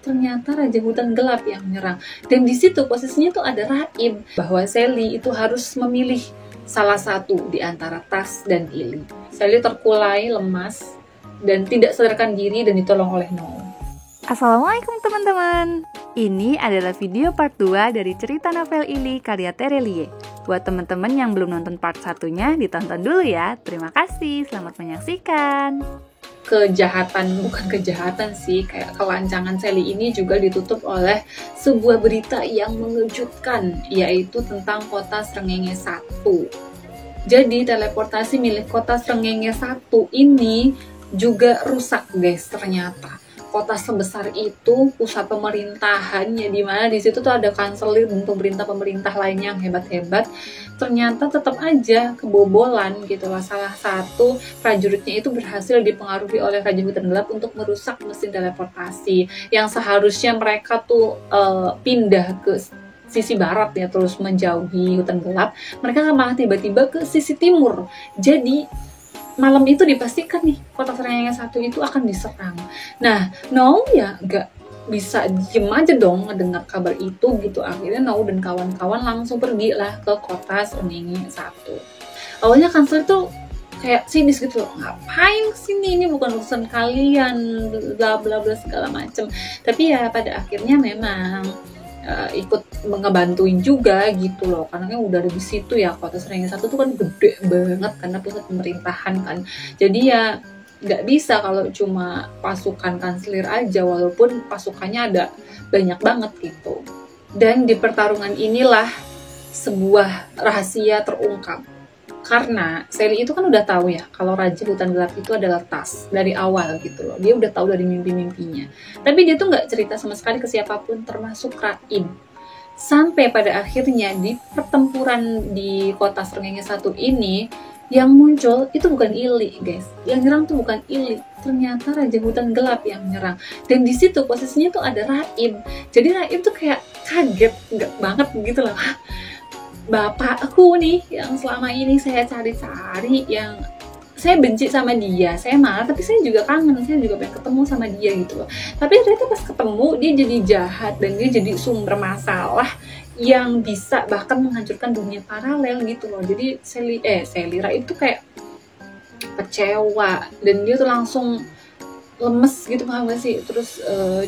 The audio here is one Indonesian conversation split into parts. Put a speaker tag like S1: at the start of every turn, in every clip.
S1: ternyata Raja Hutan Gelap yang menyerang. Dan di situ posisinya tuh ada Raib, bahwa Sally itu harus memilih salah satu di antara Tas dan Ili. Sally terkulai, lemas, dan tidak sadarkan diri dan ditolong oleh No.
S2: Assalamualaikum teman-teman. Ini adalah video part 2 dari cerita novel Ili karya Terelie. Buat teman-teman yang belum nonton part 1-nya, ditonton dulu ya. Terima kasih, selamat menyaksikan.
S1: Bukan kejahatan sih, kayak kelancangan Sally ini juga ditutup oleh sebuah berita yang mengejutkan, yaitu tentang kota Srengenge 1. Jadi teleportasi milik kota Srengenge 1 ini juga rusak guys. Ternyata kota sebesar itu, pusat pemerintahannya, di mana di situ tuh ada kanselir dan pemerintah lainnya yang hebat-hebat, ternyata tetap aja kebobolan gitu lah. Salah satu prajuritnya itu berhasil dipengaruhi oleh Raja Hutan Gelap untuk merusak mesin teleportasi yang seharusnya mereka tuh pindah ke sisi barat ya, terus menjauhi hutan gelap. Mereka malah tiba-tiba ke sisi timur. Jadi malam itu dipastikan nih kota Srengenge 1 itu akan diserang. Nah, No ya gak bisa diem aja dong ngedengar kabar itu gitu. Akhirnya No dan kawan-kawan langsung pergi lah ke kota Srengenge 1. Awalnya kansler tuh kayak sinis gitu loh, ngapain kesini, ini bukan urusan kalian, bla bla bla segala macem. Tapi ya pada akhirnya memang ikut ngebantuin juga gitu loh, karena kan udah ada di situ ya. Kota Srengenge 1 tuh kan gede banget karena pusat pemerintahan kan. Jadi ya nggak bisa kalau cuma pasukan kanselir aja, walaupun pasukannya ada banyak banget gitu. Dan di pertarungan inilah sebuah rahasia terungkap. Karena Sally itu kan udah tahu ya kalau Raja Hutan Gelap itu adalah Tas dari awal gitu loh. Dia udah tahu dari mimpi-mimpinya. Tapi dia tuh nggak cerita sama sekali ke siapapun, termasuk Raib. Sampai pada akhirnya di pertempuran di kota Srengenge 1 ini, yang muncul itu bukan Ili guys. Yang nyerang tuh bukan Ili, ternyata Raja Hutan Gelap yang menyerang. Dan di situ posisinya tuh ada Raib. Jadi Raib tuh kayak kaget banget gitu loh. Bapak aku nih yang selama ini saya cari-cari, yang saya benci sama dia, saya marah, tapi saya juga kangen, saya juga pengen ketemu sama dia gitu loh. Tapi ternyata pas ketemu dia jadi jahat dan dia jadi sumber masalah yang bisa bahkan menghancurkan dunia paralel gitu loh. Jadi Sally Raib itu kayak kecewa dan dia tuh langsung lemes gitu, paham gak sih? Terus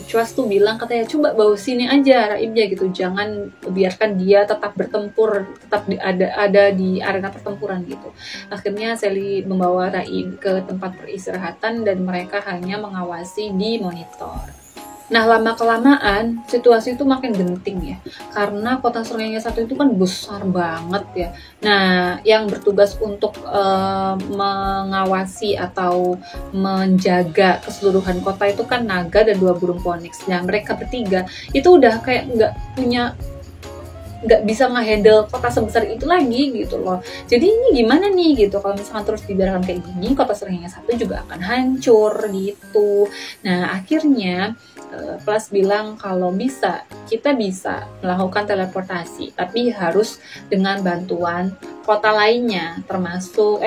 S1: Cuas tuh bilang katanya, coba bawa sini aja Raibnya gitu, jangan biarkan dia tetap bertempur, tetap ada di arena pertempuran gitu. Akhirnya Sally membawa Raib ke tempat peristirahatan dan mereka hanya mengawasi di monitor. Nah, lama-kelamaan situasi itu makin genting ya, karena kota Srengenge 1 itu kan besar banget ya. Nah, yang bertugas untuk mengawasi atau menjaga keseluruhan kota itu kan naga dan 2 burung phoenix. Nah, mereka bertiga itu udah kayak nggak bisa nge-handle kota sebesar itu lagi gitu loh. Jadi ini gimana nih gitu, kalau misalkan terus dibiarkan kayak gini, kota Srengenge 1 juga akan hancur gitu. Nah, akhirnya Plus bilang kalau kita bisa melakukan teleportasi, tapi harus dengan bantuan kota lainnya, termasuk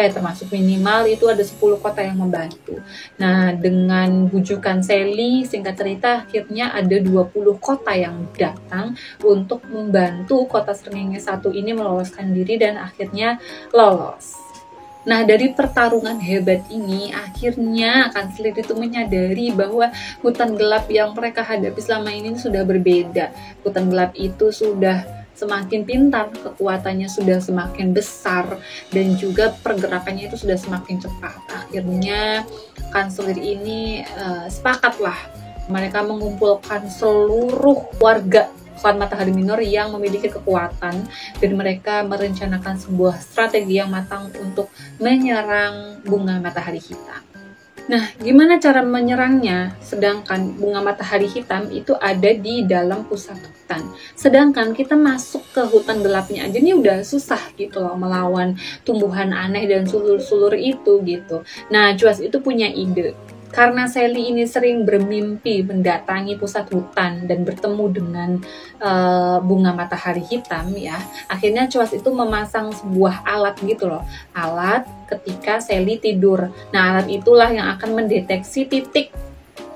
S1: minimal itu ada 10 kota yang membantu. Nah, dengan bujukan Sally, singkat cerita akhirnya ada 20 kota yang datang untuk membantu kota Srengenge 1 ini meloloskan diri dan akhirnya lolos. Nah, dari pertarungan hebat ini, akhirnya kanselir itu menyadari bahwa hutan gelap yang mereka hadapi selama ini sudah berbeda. Hutan gelap itu sudah semakin pintar, kekuatannya sudah semakin besar, dan juga pergerakannya itu sudah semakin cepat. Akhirnya kanselir ini sepakatlah mereka mengumpulkan seluruh warga Klan Matahari Minor yang memiliki kekuatan, dan mereka merencanakan sebuah strategi yang matang untuk menyerang bunga matahari hitam. Nah, gimana cara menyerangnya? Sedangkan bunga matahari hitam itu ada di dalam pusat hutan. Sedangkan kita masuk ke hutan gelapnya aja nih udah susah gitu loh melawan tumbuhan aneh dan sulur-sulur itu gitu. Nah, Cuas itu punya ide. Karena Sally ini sering bermimpi mendatangi pusat hutan dan bertemu dengan bunga matahari hitam ya, akhirnya Cuas itu memasang sebuah alat gitu loh, alat ketika Sally tidur. Nah, alat itulah yang akan mendeteksi titik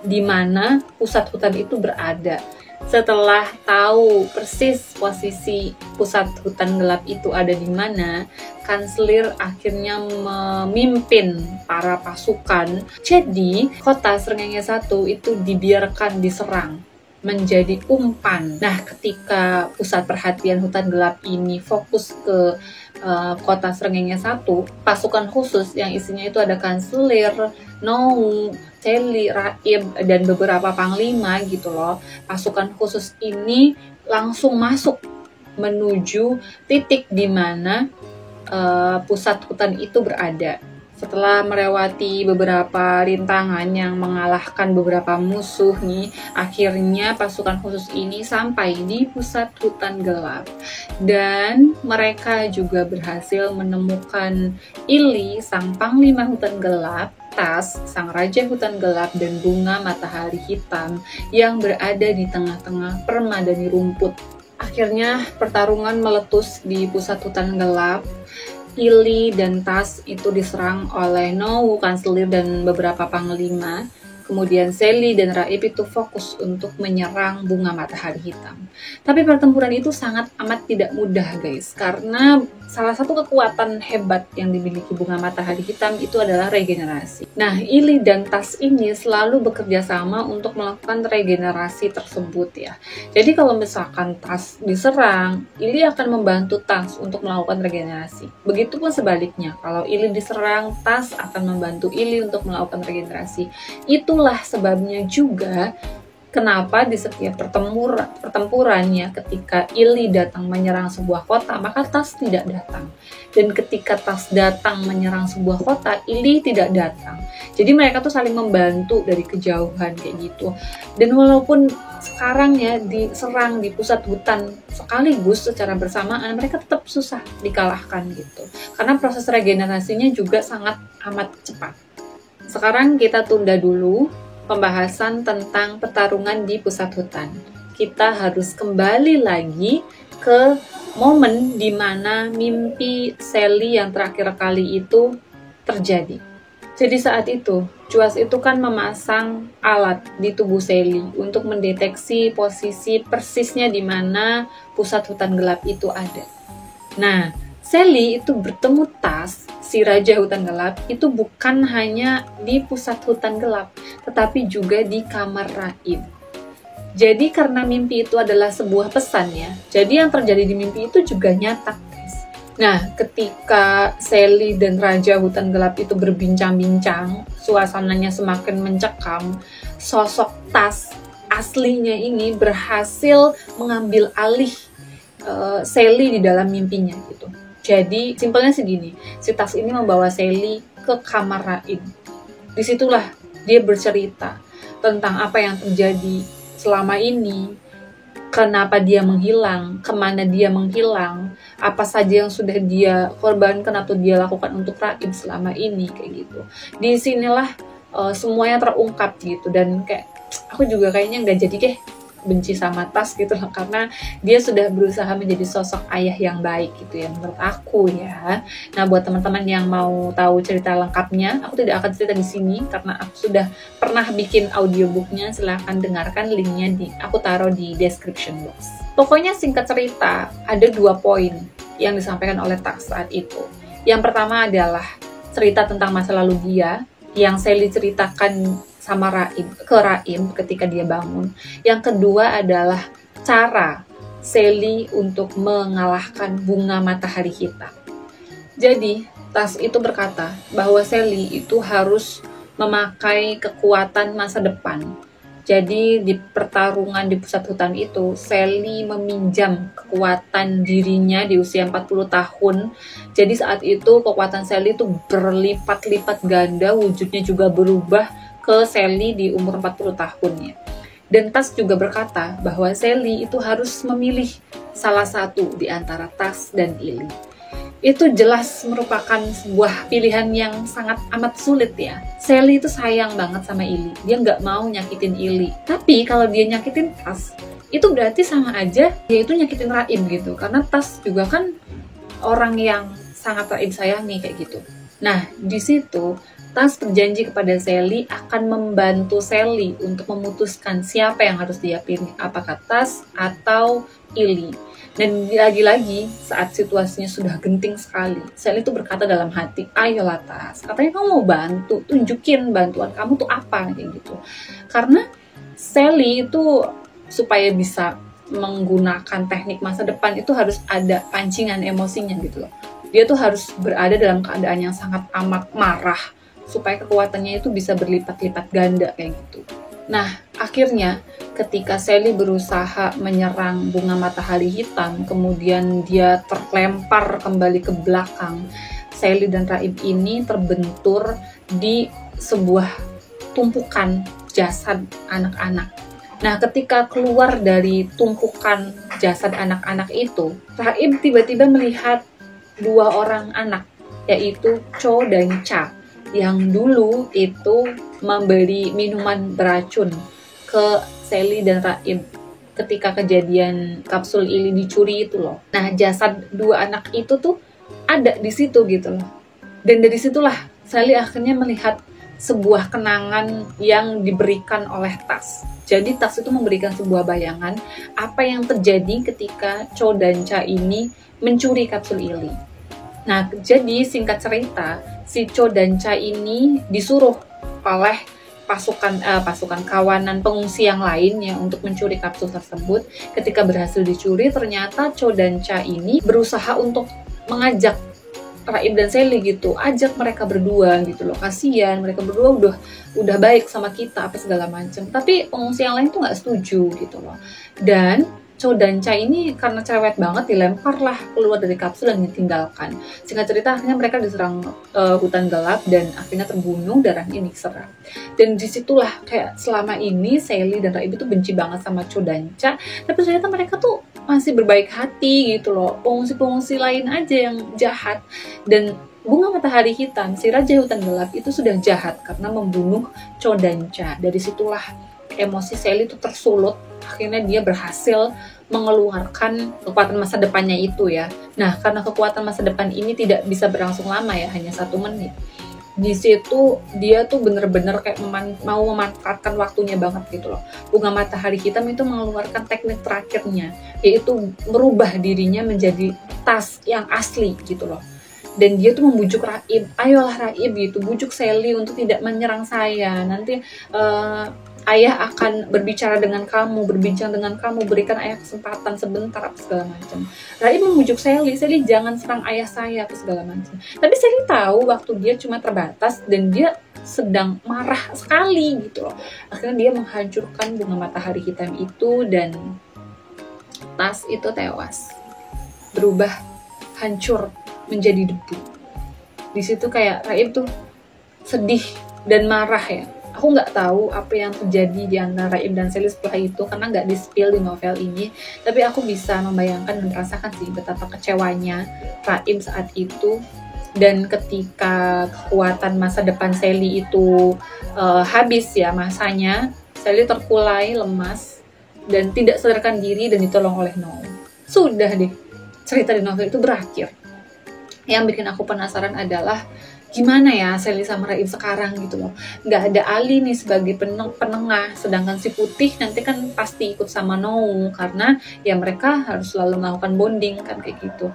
S1: di mana pusat hutan itu berada. Setelah tahu persis posisi pusat hutan gelap itu ada di mana, kanselir akhirnya memimpin para pasukan. Jadi, kota Srengenge I itu dibiarkan diserang menjadi umpan. Nah, ketika pusat perhatian hutan gelap ini fokus ke kota Srengenge I, pasukan khusus yang isinya itu ada kanselir, Nowu, Seli, Raib, dan beberapa panglima gitu loh. Pasukan khusus ini langsung masuk menuju titik di mana pusat hutan itu berada. Setelah melewati beberapa rintangan yang mengalahkan beberapa musuh nih, akhirnya pasukan khusus ini sampai di pusat hutan gelap. Dan mereka juga berhasil menemukan Ili, sang panglima hutan gelap, Tas, sang raja hutan gelap, dan bunga matahari hitam yang berada di tengah-tengah permadani rumput. Akhirnya pertarungan meletus di pusat hutan gelap. Ili dan Tas itu diserang oleh Nowu, kanselir, dan beberapa panglima. Kemudian Seli dan Raib itu fokus untuk menyerang bunga matahari hitam. Tapi pertempuran itu sangat amat tidak mudah guys, karena salah satu kekuatan hebat yang dimiliki bunga matahari hitam itu adalah regenerasi. Nah, Ili dan Tas ini selalu bekerja sama untuk melakukan regenerasi tersebut ya. Jadi kalau misalkan Tas diserang, Ili akan membantu Tas untuk melakukan regenerasi. Begitupun sebaliknya, kalau Ili diserang, Tas akan membantu Ili untuk melakukan regenerasi. Itulah sebabnya juga kenapa di setiap pertempurannya ketika Ili datang menyerang sebuah kota, maka Tas tidak datang. Dan ketika Tas datang menyerang sebuah kota, Ili tidak datang. Jadi mereka tuh saling membantu dari kejauhan kayak gitu. Dan walaupun sekarang ya diserang di pusat hutan sekaligus secara bersamaan, mereka tetap susah dikalahkan gitu. Karena proses regenerasinya juga sangat amat cepat. Sekarang kita tunda dulu pembahasan tentang pertarungan di pusat hutan. Kita harus kembali lagi ke momen di mana mimpi Seli yang terakhir kali itu terjadi. Jadi saat itu, Cuas itu kan memasang alat di tubuh Seli untuk mendeteksi posisi persisnya di mana pusat hutan gelap itu ada. Nah, Seli itu bertemu Tas, si raja hutan gelap, itu bukan hanya di pusat hutan gelap, tetapi juga di kamar Raib. Jadi karena mimpi itu adalah sebuah pesan ya, jadi yang terjadi di mimpi itu juga nyata guys. Nah, ketika Seli dan raja hutan gelap itu berbincang-bincang, suasananya semakin mencekam, sosok Tas aslinya ini berhasil mengambil alih Seli di dalam mimpinya gitu. Jadi simpelnya segini, si Tas ini membawa Seli ke kamar Raib. Disitulah dia bercerita tentang apa yang terjadi selama ini, kenapa dia menghilang, kemana dia menghilang, apa saja yang sudah dia korbankan atau dia lakukan untuk Raib selama ini kayak gitu. Disinilah semuanya terungkap gitu, dan kayak aku juga kayaknya nggak jadi deh benci sama Tas gitu loh, karena dia sudah berusaha menjadi sosok ayah yang baik gitu ya menurut aku ya. Nah, buat teman-teman yang mau tahu cerita lengkapnya, aku tidak akan cerita di sini karena aku sudah pernah bikin audiobooknya. Silahkan dengarkan, linknya aku taruh di description box. Pokoknya singkat cerita, ada 2 poin yang disampaikan oleh Tas saat itu. Yang pertama adalah cerita tentang masa lalu dia yang Seli ceritakan sama Raib ketika dia bangun. Yang kedua adalah cara Seli untuk mengalahkan bunga matahari hitam. Jadi, Tas itu berkata bahwa Seli itu harus memakai kekuatan masa depan. Jadi, di pertarungan di pusat hutan itu, Seli meminjam kekuatan dirinya di usia 40 tahun. Jadi, saat itu kekuatan Seli itu berlipat-lipat ganda, wujudnya juga berubah ke Seli di umur 40 tahunnya. Dan Tas juga berkata bahwa Seli itu harus memilih salah satu di antara Tas dan Ili. Itu jelas merupakan sebuah pilihan yang sangat amat sulit ya. Seli itu sayang banget sama Ili, dia nggak mau nyakitin Ili. Tapi kalau dia nyakitin Tas, itu berarti sama aja dia itu nyakitin Raib gitu. Karena Tas juga kan orang yang sangat Raib sayangi kayak gitu. Nah, di situ Tas berjanji kepada Sally akan membantu Sally untuk memutuskan siapa yang harus dia pilih, apakah Tas atau Ili. Dan lagi-lagi saat situasinya sudah genting sekali, Sally itu berkata dalam hati, ayolah Tas, katanya kamu mau bantu, tunjukin bantuan kamu tuh apa, kayak gitu. Karena Sally itu supaya bisa menggunakan teknik masa depan itu harus ada pancingan emosinya gitu loh. Dia tuh harus berada dalam keadaan yang sangat amat marah supaya kekuatannya itu bisa berlipat-lipat ganda kayak gitu. Nah, akhirnya ketika Sally berusaha menyerang bunga matahari hitam, kemudian dia terlempar kembali ke belakang, Sally dan Raib ini terbentur di sebuah tumpukan jasad anak-anak. Nah, ketika keluar dari tumpukan jasad anak-anak itu, Raib tiba-tiba melihat dua orang anak, yaitu Cho dan Cha, yang dulu itu memberi minuman beracun ke Sally dan Raib ketika kejadian kapsul Ili dicuri itu loh. Nah, jasad dua anak itu tuh ada di situ gitu loh. Dan dari situlah Sally akhirnya melihat sebuah kenangan yang diberikan oleh Tas. Jadi Tas itu memberikan sebuah bayangan apa yang terjadi ketika Cho dan Cha ini mencuri kapsul Ili. Nah, jadi singkat cerita, si Cho dan Cha ini disuruh oleh pasukan kawanan pengungsi yang lainnya untuk mencuri kapsul tersebut. Ketika berhasil dicuri, ternyata Cho dan Cha ini berusaha untuk mengajak Raib dan Sally gitu, ajak mereka berdua gitu loh, kasihan mereka berdua udah baik sama kita apa segala macam. Tapi pengungsi yang lain tuh nggak setuju gitu loh. Dan Cho dan Cha ini karena cerewet banget dilemparlah keluar dari kapsul dan ditinggalkan. Singkat cerita akhirnya mereka diserang hutan gelap dan akhirnya terbunuh, darahnya diserap. Dan disitulah kayak selama ini Sally dan Raib itu benci banget sama Cho dan Cha, tapi ternyata mereka tuh masih berbaik hati gitu loh. Pengungsi-pengungsi lain aja yang jahat. Dan bunga matahari hitam, si raja hutan gelap itu sudah jahat karena membunuh Cho dan Cha. Dari situlah emosi Sally itu tersulut. Akhirnya dia berhasil mengeluarkan kekuatan masa depannya itu ya. Nah, karena kekuatan masa depan ini tidak bisa berlangsung lama ya, hanya 1 menit. Di situ dia tuh bener-bener kayak mau memanfaatkan waktunya banget gitu loh. Bunga matahari hitam itu mengeluarkan teknik terakhirnya, yaitu merubah dirinya menjadi Tas yang asli gitu loh. Dan dia tuh membujuk Raib, ayolah Raib gitu, bujuk Sally untuk tidak menyerang saya. Nanti ayah akan berbicara dengan kamu, berbincang dengan kamu, berikan ayah kesempatan sebentar, apa segala macam. Raib membujuk Sally jangan serang ayah saya, apa segala macam. Tapi Sally tahu waktu dia cuma terbatas dan dia sedang marah sekali gitu loh. Akhirnya dia menghancurkan bunga matahari hitam itu dan Tas itu tewas, berubah hancur menjadi debu. Di situ kayak Raib tuh sedih dan marah ya. Aku nggak tahu apa yang terjadi di antara Raib dan Sally setelah itu karena nggak di-spill di novel ini, tapi aku bisa membayangkan dan merasakan sih betapa kecewanya Raib saat itu. Dan ketika kekuatan masa depan Sally itu habis ya masanya, Sally terkulai, lemas, dan tidak sadarkan diri dan ditolong oleh No. Sudah deh, cerita di novel itu berakhir. Yang bikin aku penasaran adalah gimana ya Sally sama Raib sekarang gitu loh. Nggak ada Ali nih sebagai penengah, sedangkan si Putih nanti kan pasti ikut sama No karena ya mereka harus selalu melakukan bonding kan kayak gitu.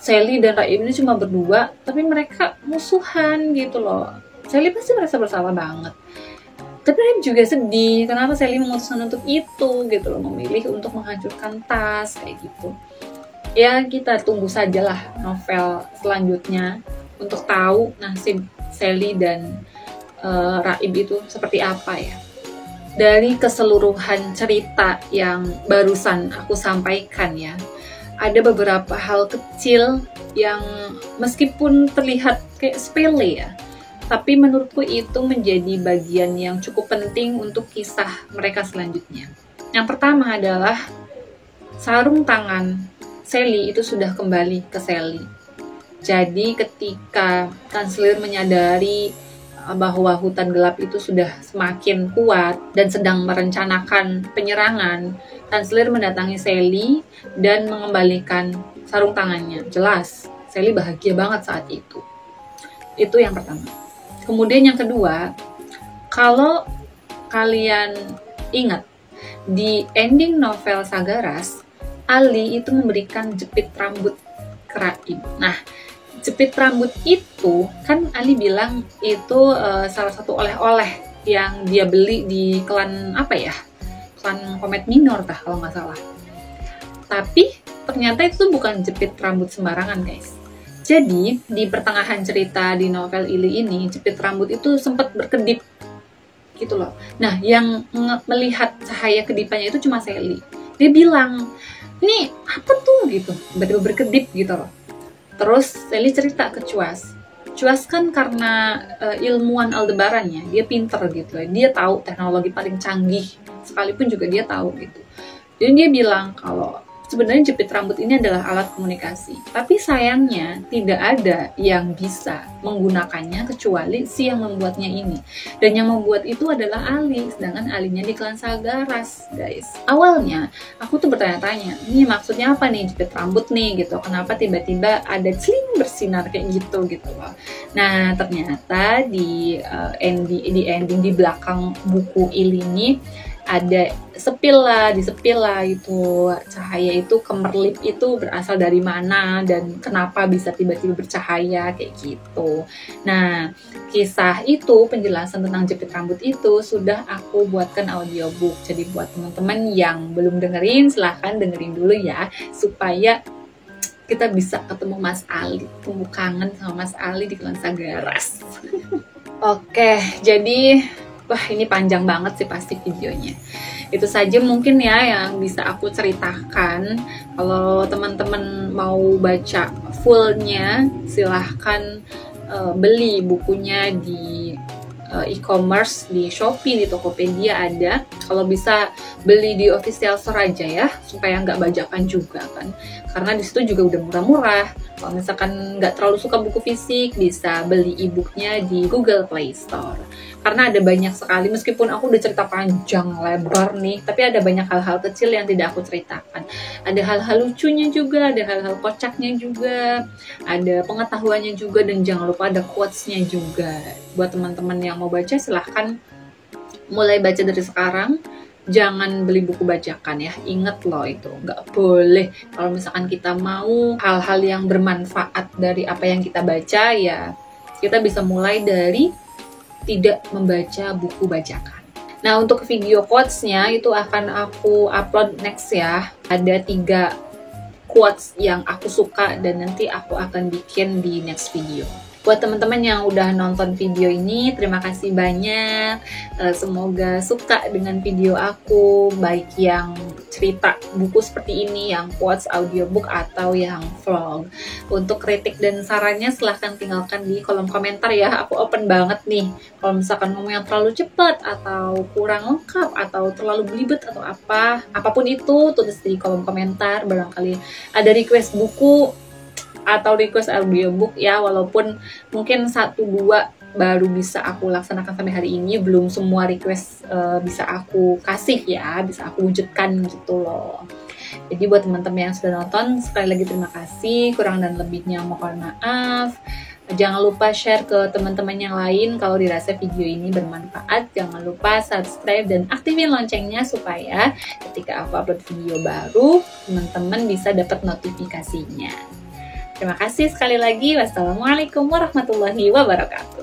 S1: Sally dan Raib ini cuma berdua tapi mereka musuhan gitu loh. Sally pasti merasa bersalah banget, tapi Raib juga sedih kenapa Sally memutuskan untuk itu gitu loh, memilih untuk menghancurkan Tas kayak gitu. Ya kita tunggu sajalah novel selanjutnya untuk tahu nasib Sally dan Raib itu seperti apa ya. Dari keseluruhan cerita yang barusan aku sampaikan ya, ada beberapa hal kecil yang meskipun terlihat kayak sepele ya, tapi menurutku itu menjadi bagian yang cukup penting untuk kisah mereka selanjutnya. Yang pertama adalah sarung tangan Sally itu sudah kembali ke Sally. Jadi ketika Kansler menyadari bahwa hutan gelap itu sudah semakin kuat dan sedang merencanakan penyerangan, Kansler mendatangi Sally dan mengembalikan sarung tangannya. Jelas, Sally bahagia banget saat itu. Itu yang pertama. Kemudian yang kedua, kalau kalian ingat, di ending novel Sagaras, Ali itu memberikan jepit rambut ke Raim. Nah, jepit rambut itu kan Ali bilang itu salah satu oleh-oleh yang dia beli di klan apa ya? Klan Komet Minor kalau nggak salah. Tapi ternyata itu bukan jepit rambut sembarangan, guys. Jadi, di pertengahan cerita di novel Ili ini, jepit rambut itu sempat berkedip gitu loh. Nah, yang melihat cahaya kedipannya itu cuma Sally. Dia bilang, "Ini apa tuh?" gitu. Tiba-tiba berkedip gitu loh. Terus Sally cerita ke Cuas. Cuas kan karena ilmuwan Aldebarannya, dia pinter gitu ya. Dia tahu teknologi paling canggih, sekalipun juga dia tahu gitu. Jadi dia bilang kalau sebenarnya jepit rambut ini adalah alat komunikasi. Tapi sayangnya tidak ada yang bisa menggunakannya kecuali si yang membuatnya ini. Dan yang membuat itu adalah Ali, sedangkan Alinya di klan Sagaras, guys. Awalnya aku tuh bertanya-tanya, ini maksudnya apa nih jepit rambut nih gitu? Kenapa tiba-tiba ada celing bersinar kayak gitu loh. Nah, ternyata di ending di belakang buku ini ada sepil lah itu cahaya itu kemerlip itu berasal dari mana dan kenapa bisa tiba-tiba bercahaya kayak gitu. Nah, kisah itu, penjelasan tentang jepit rambut itu sudah aku buatkan audiobook. Jadi buat teman-teman yang belum dengerin, silahkan dengerin dulu ya, supaya kita bisa ketemu Mas Ali, tumbuh kangen sama Mas Ali di klan Sagaras. Oke, jadi wah, ini panjang banget sih pasti videonya. Itu saja mungkin ya yang bisa aku ceritakan. Kalau teman-teman mau baca fullnya, silahkan beli bukunya di e-commerce, di Shopee, di Tokopedia ada. Kalau bisa beli di official store aja ya, supaya nggak bajakan juga kan. Karena di situ juga udah murah-murah. Kalau misalkan nggak terlalu suka buku fisik, bisa beli e-booknya di Google Play Store. Karena ada banyak sekali, meskipun aku udah cerita panjang lebar nih, tapi ada banyak hal-hal kecil yang tidak aku ceritakan. Ada hal-hal lucunya juga, ada hal-hal kocaknya juga, ada pengetahuannya juga, dan jangan lupa ada quotes-nya juga. Buat teman-teman yang mau baca, silahkan mulai baca dari sekarang. Jangan beli buku bajakan ya, inget loh itu, nggak boleh. Kalau misalkan kita mau hal-hal yang bermanfaat dari apa yang kita baca, ya kita bisa mulai dari tidak membaca buku bajakan. Nah, untuk video quotes-nya itu akan aku upload next ya. Ada 3 quotes yang aku suka dan nanti aku akan bikin di next video. Buat teman-teman yang udah nonton video ini, terima kasih banyak. Semoga suka dengan video aku, baik yang cerita buku seperti ini, yang quotes audiobook, atau yang vlog. Untuk kritik dan sarannya silahkan tinggalkan di kolom komentar ya. Aku open banget nih. Kalau misalkan ngomong yang terlalu cepat, atau kurang lengkap, atau terlalu belibet, atau apapun itu, tulis di kolom komentar. Barangkali ada request buku atau request audiobook ya, walaupun mungkin 1-2 baru bisa aku laksanakan sampai hari ini, belum semua request bisa aku kasih ya, bisa aku wujudkan gitu loh. Jadi buat teman-teman yang sudah nonton, sekali lagi terima kasih, kurang dan lebihnya mohon maaf. Jangan lupa share ke teman-teman yang lain kalau dirasa video ini bermanfaat. Jangan lupa subscribe dan aktifin loncengnya supaya ketika aku upload video baru, teman-teman bisa dapat notifikasinya. Terima kasih sekali lagi. Wassalamualaikum warahmatullahi wabarakatuh.